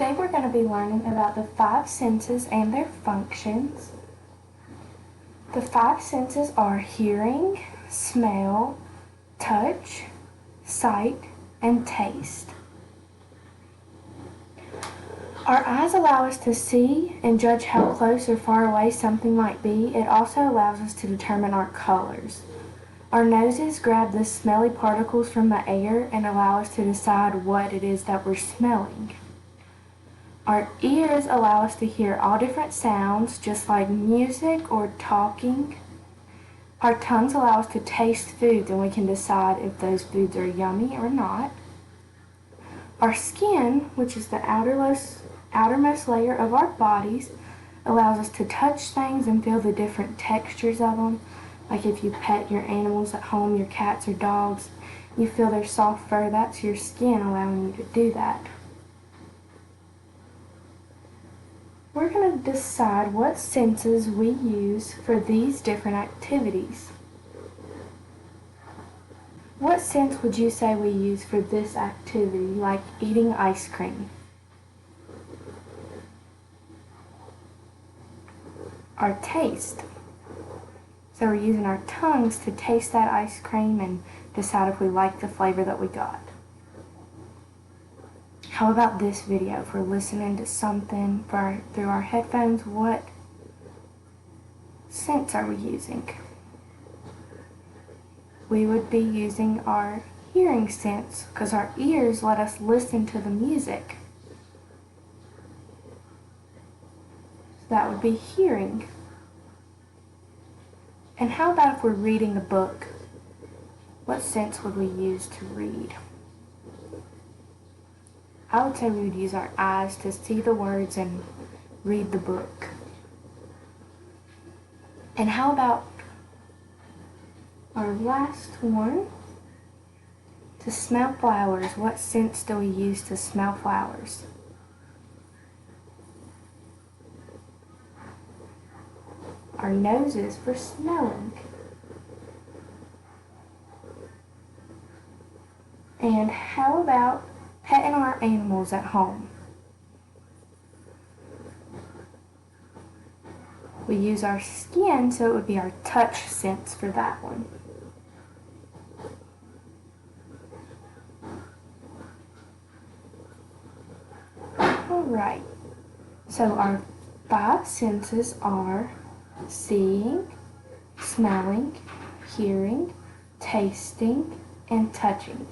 Today we're going to be learning about the five senses and their functions. The five senses are hearing, smell, touch, sight, and taste. Our eyes allow us to see and judge how close or far away something might be. It also allows us to determine our colors. Our noses grab the smelly particles from the air and allow us to decide what it is that we're smelling. Our ears allow us to hear all different sounds, just like music or talking. Our tongues allow us to taste foods, and we can decide if those foods are yummy or not. Our skin, which is the outermost layer of our bodies, allows us to touch things and feel the different textures of them. Like if you pet your animals at home, your cats or dogs, you feel their soft fur. That's your skin allowing you to do that. We're going to decide what senses we use for these different activities. What sense would you say we use for this activity, like eating ice cream? Our taste. So we're using our tongues to taste that ice cream and decide if we like the flavor that we got. How about this video? If we're listening to something through our headphones, what sense are we using? We would be using our hearing sense because our ears let us listen to the music. So that would be hearing. And how about if we're reading a book? What sense would we use to read? I would say we would use our eyes to see the words and read the book. And how about our last one? To smell flowers. What sense do we use to smell flowers? Our noses for smelling. And how about petting our animals at home? We use our skin, so it would be our touch sense for that one. Alright, so our five senses are seeing, smelling, hearing, tasting, and touching.